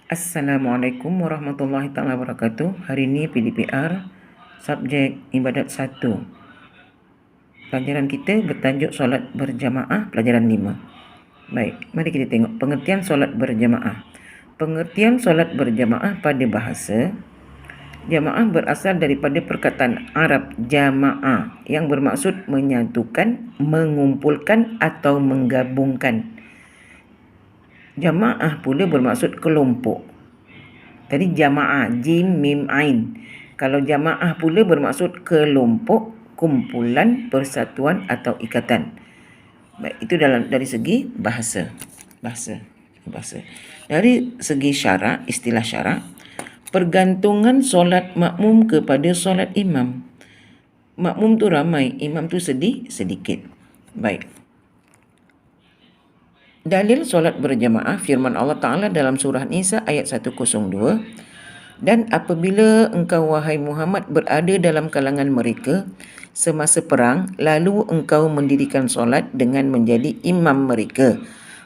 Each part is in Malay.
Assalamualaikum warahmatullahi taala wabarakatuh. Hari ini PDPR subjek ibadat 1. Pelajaran kita bertajuk solat berjamaah, pelajaran 5. Baik, mari kita tengok pengertian solat berjamaah. Pengertian solat berjamaah pada bahasa, jamaah berasal daripada perkataan Arab jamaah yang bermaksud menyatukan, mengumpulkan atau menggabungkan. Jamaah pula bermaksud kelompok. Tadi jamaah, jim, mim, ain. Kalau jamaah pula bermaksud kelompok, kumpulan, persatuan atau ikatan. Baik, itu dari segi bahasa. Dari segi syarak, istilah syarak, pergantungan solat makmum kepada solat imam. Makmum tu ramai, imam tu sedikit. Baik. Dalil solat berjamaah firman Allah Ta'ala dalam surah Nisa ayat 102. Dan apabila engkau wahai Muhammad berada dalam kalangan mereka semasa perang, lalu engkau mendirikan solat dengan menjadi imam mereka,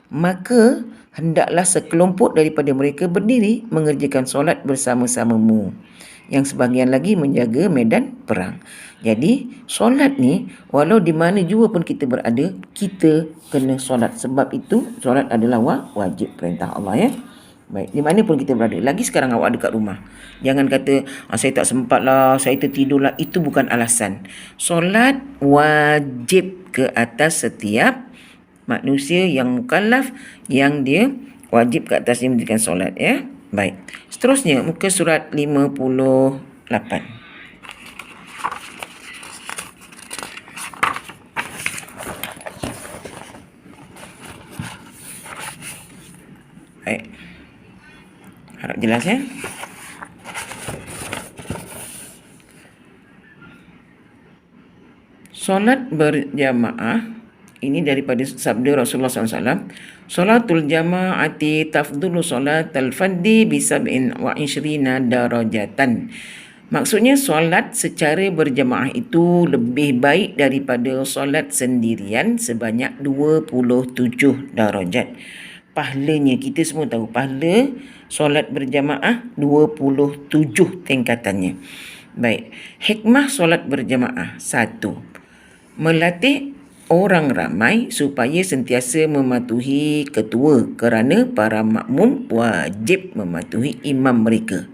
maka hendaklah sekelompok daripada mereka berdiri mengerjakan solat bersama-samamu, yang sebahagian lagi menjaga medan perang. Jadi solat ni walau di mana jua pun kita berada, kita kena solat. Sebab itu solat adalah wajib, perintah Allah, ya. Baik, di mana pun kita berada. Lagi sekarang awak ada kat rumah, jangan kata saya tak sempat lah, saya tertidur lah. Itu bukan alasan. Solat wajib ke atas setiap manusia yang mukallaf, yang dia wajib ke atas dia mendirikan solat, ya. Baik, seterusnya muka surat 58. Baik, harap jelas, ya. Solat berjamaah ini daripada sabda Rasulullah SAW. Solatul jama'ati tafdulu solatal faddi bisab'in wa ishrina darajatan. Maksudnya solat secara berjamaah itu lebih baik daripada solat sendirian sebanyak 27 darajat. Pahalanya kita semua tahu, pahala solat berjamaah 27 tingkatannya. Baik, hikmah solat berjamaah. 1. Melatih orang ramai supaya sentiasa mematuhi ketua, kerana para makmum wajib mematuhi imam mereka.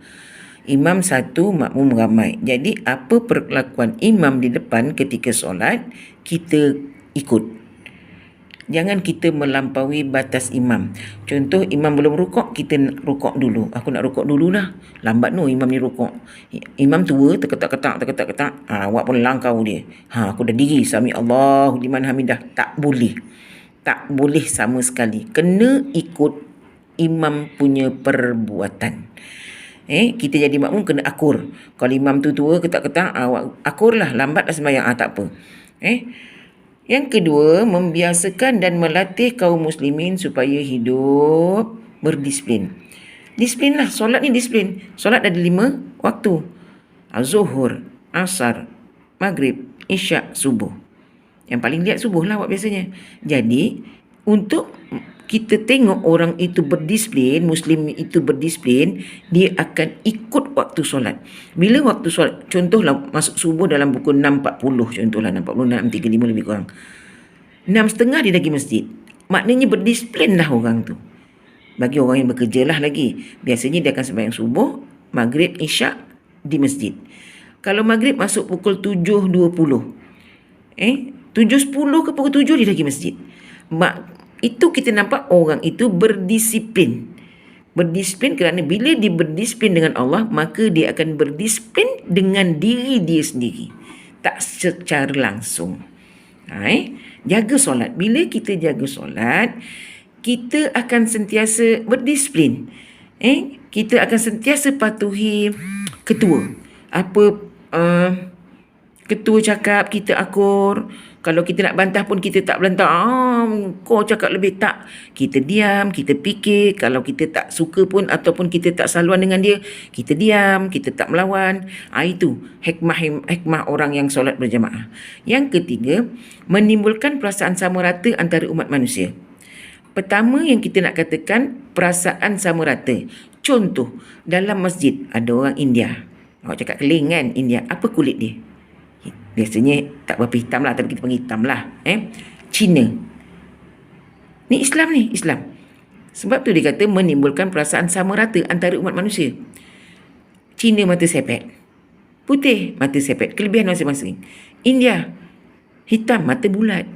Imam satu, makmum ramai. Jadi apa perlakuan imam di depan ketika solat, kita ikut. Jangan kita melampaui batas imam. Contoh, imam belum rukuk, kita nak rukuk dulu. Aku nak rukuk dulu lah. Lambat no imam ni rukuk. Imam tua terketak-ketak. Awak pun langkau dia. Aku dah diri. Sami Allahu liman hamidah. Tak boleh. Tak boleh sama sekali. Kena ikut imam punya perbuatan. Kita jadi makmum kena akur. Kalau imam tu tua ketak-ketak, awak akurlah, lambatlah sembahyang. Tak apa. Yang kedua, membiasakan dan melatih kaum muslimin supaya hidup berdisiplin. Disiplinlah, solat ni disiplin. Solat ada 5 waktu. Zuhur, asar, maghrib, isyak, subuh. Yang paling lihat subuh lah awak biasanya. Jadi, untuk kita tengok orang itu berdisiplin, muslim itu berdisiplin, dia akan ikut waktu solat. Bila waktu solat, contohlah masuk subuh dalam pukul 6.40, contohlah 6.40, 6.35 lebih kurang. 6.30 dia lagi masjid. Maknanya berdisiplin lah orang tu. Bagi orang yang bekerja lah lagi, biasanya dia akan sembahyang subuh, maghrib, isyak di masjid. Kalau maghrib masuk pukul 7.20, 7.10 ke pukul 7 dia lagi masjid. Itu kita nampak orang itu berdisiplin. Berdisiplin kerana bila dia berdisiplin dengan Allah, maka dia akan berdisiplin dengan diri dia sendiri. Tak secara langsung. Jaga solat. Bila kita jaga solat, kita akan sentiasa berdisiplin. Kita akan sentiasa patuhi ketua. Apa ketua cakap, kita akur. Kalau kita nak bantah pun kita tak bantah. Kau cakap lebih, tak. Kita diam, kita fikir. Kalau kita tak suka pun ataupun kita tak saluan dengan dia, kita diam, kita tak melawan. Itu hikmah orang yang solat berjamaah. Yang ketiga, menimbulkan perasaan sama rata antara umat manusia. Pertama yang kita nak katakan, perasaan sama rata. Contoh, dalam masjid ada orang India. Awak cakap keling kan, India. Apa kulit dia? Biasanya tak berapa hitam lah, tapi kita panggil hitam lah. Cina. Ni Islam ni, Islam. Sebab tu dia kata menimbulkan perasaan sama rata antara umat manusia. Cina mata sepet, putih mata sepet, kelebihan masing-masing. India hitam mata bulat.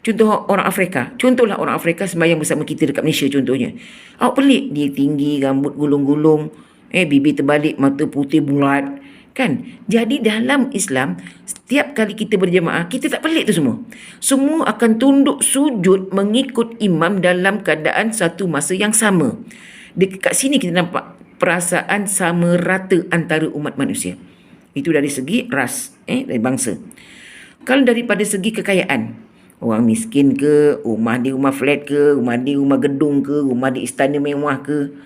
Contoh orang Afrika. Contohlah orang Afrika sembahyang bersama kita dekat Malaysia contohnya. Awak pelik, dia tinggi, rambut gulung-gulung, bibir terbalik, mata putih bulat. Kan? Jadi dalam Islam, setiap kali kita berjemaah, kita tak pelik tu semua. Semua akan tunduk sujud mengikut imam dalam keadaan satu masa yang sama. Dekat sini kita nampak perasaan sama rata antara umat manusia. Itu dari segi ras, dari bangsa. Kalau daripada segi kekayaan, orang miskin ke, rumah dia rumah flat ke, rumah dia rumah gedung ke, rumah dia istana mewah ke,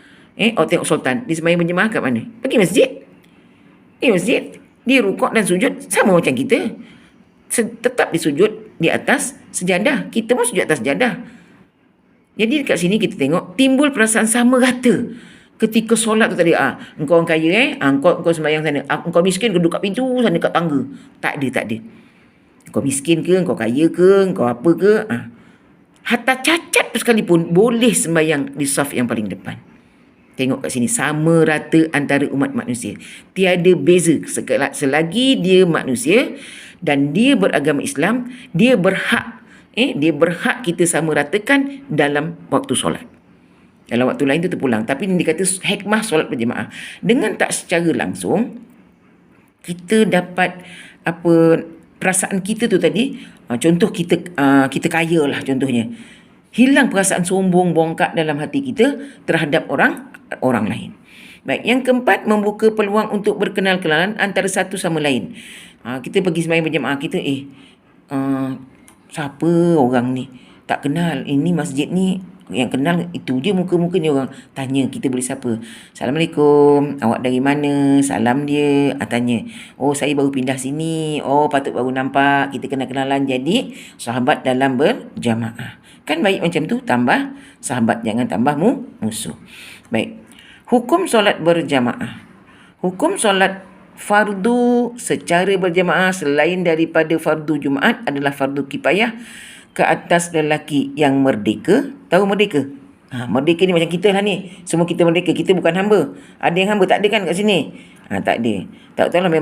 awak tengok sultan, dia sembahyang berjemaah kat mana? Pergi masjid. Masjid. Dia rukuk dan sujud sama macam kita. Tetap dia sujud di atas sejadah. Kita pun sujud atas sejadah. Jadi dekat sini kita tengok timbul perasaan sama rata. Ketika solat tu tadi, engkau orang kaya, engkau sembahyang sana. Engkau miskin, duduk kat pintu sana kat tangga. Tak ada. Engkau miskin ke, engkau kaya ke, engkau apa ke. Hatta cacat sekalipun boleh sembahyang di saf yang paling depan. Tengok kat sini, sama rata antara umat manusia. Tiada beza. Selagi dia manusia dan dia beragama Islam, dia berhak kita sama ratakan dalam waktu solat. Dalam waktu lain tu terpulang. Tapi ini dikata hikmah solat berjemaah. Dengan tak secara langsung, kita dapat perasaan kita tu tadi. Contoh kita kaya lah contohnya. Hilang perasaan sombong, bongkak dalam hati kita terhadap orang lain. Baik, yang keempat, membuka peluang untuk berkenal-kenalan antara satu sama lain. Kita pergi sembahyang berjemaah, kita siapa orang ni? Tak kenal. Ini masjid ni yang kenal itu je muka-muka ni orang. Tanya, kita boleh siapa? Assalamualaikum, awak dari mana? Salam dia, tanya. Oh, saya baru pindah sini. Oh, patut baru nampak. Kita kenal-kenalan jadi sahabat dalam berjamaah. Kan baik macam tu, tambah sahabat, jangan tambah musuh. Baik. Hukum solat berjamaah. Hukum solat fardu secara berjamaah selain daripada fardu Jumaat adalah fardu kifayah ke atas lelaki yang merdeka. Tahu merdeka? Merdeka ni macam kita lah ni. Semua kita merdeka. Kita bukan hamba. Ada yang hamba? Tak ada kan kat sini? Tak ada. Tak tahu lah,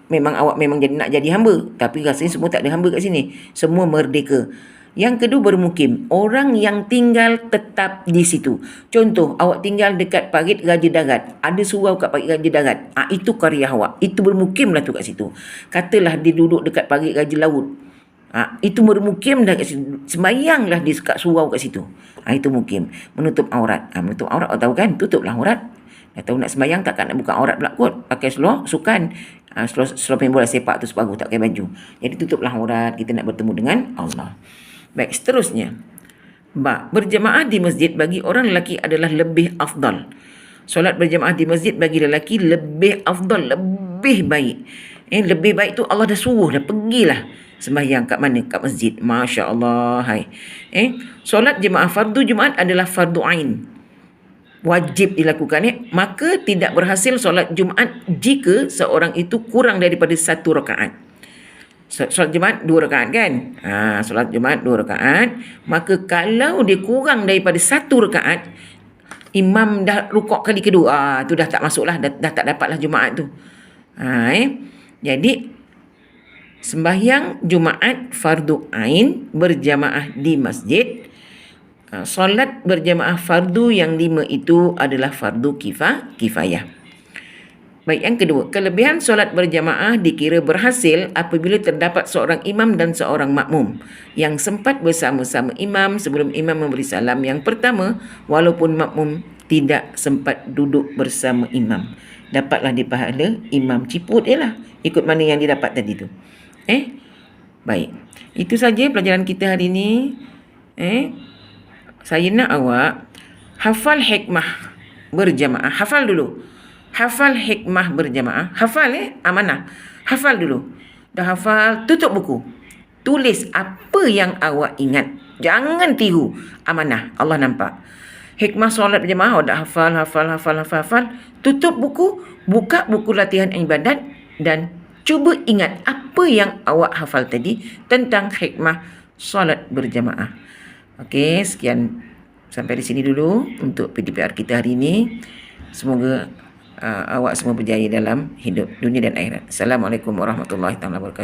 memang awak memang nak jadi hamba. Tapi rasanya semua tak ada hamba kat sini. Semua merdeka. Yang kedua, bermukim. Orang yang tinggal tetap di situ. Contoh, awak tinggal dekat parit Raja Darat. Ada surau kat parit Raja Darat. Itu karya awak. Itu bermukim lah tu kat situ. Katalah dia duduk dekat parit Raja Laut. Itu bermukim dah kat situ. Sembayanglah dia kat surau kat situ. Itu mukim. Menutup aurat. Menutup aurat, awak tahu kan? Tutuplah aurat. Dah tahu nak sembayang, takkan nak buka aurat pula kot. Pakai seluar sukan. Seluar main bola sepak tu separuh, tak pakai baju. Jadi tutuplah aurat. Kita nak bertemu dengan Allah. Baik, seterusnya. Berjemaah di masjid bagi orang lelaki adalah lebih afdal. Solat berjemaah di masjid bagi lelaki lebih afdal, lebih baik. Lebih baik tu Allah dah suruh, dah pergilah sembahyang kat mana? Kat masjid. Masya Allah. Solat jemaah fardu Jumaat adalah fardu ain. Wajib dilakukan. Maka tidak berhasil solat Jumaat jika seorang itu kurang daripada 1 rakaat. Solat Jumaat 2 rakaat kan? Solat Jumaat 2 rakaat. Maka kalau dia kurang daripada 1 rakaat, imam dah rukuk kali kedua, tu dah tak masuk lah, dah tak dapatlah Jumaat tu. Jadi sembahyang Jumaat fardu ain berjamaah di masjid. Solat berjamaah fardu yang 5 itu adalah fardu kifayah. Baik, yang kedua, kelebihan solat berjamaah dikira berhasil apabila terdapat seorang imam dan seorang makmum yang sempat bersama-sama imam sebelum imam memberi salam yang pertama, walaupun makmum tidak sempat duduk bersama imam. Dapatlah dia pahala imam, ciput je lah, ikut mana yang dia dapat tadi tu. Baik, itu saja pelajaran kita hari ini. Saya nak awak hafal hikmah berjamaah. Hafal dulu. Hafal hikmah berjamaah. Hafal amanah. Hafal dulu. Dah hafal, tutup buku. Tulis apa yang awak ingat. Jangan tiru. Amanah. Allah nampak. hikmah solat berjemaah, dah hafal. Tutup buku, buka buku latihan ibadat dan cuba ingat apa yang awak hafal tadi tentang hikmah solat berjemaah. Okey, sekian sampai di sini dulu untuk PDPR kita hari ini. Semoga awak semua berjaya dalam hidup dunia dan akhirat. Assalamualaikum warahmatullahi wabarakatuh.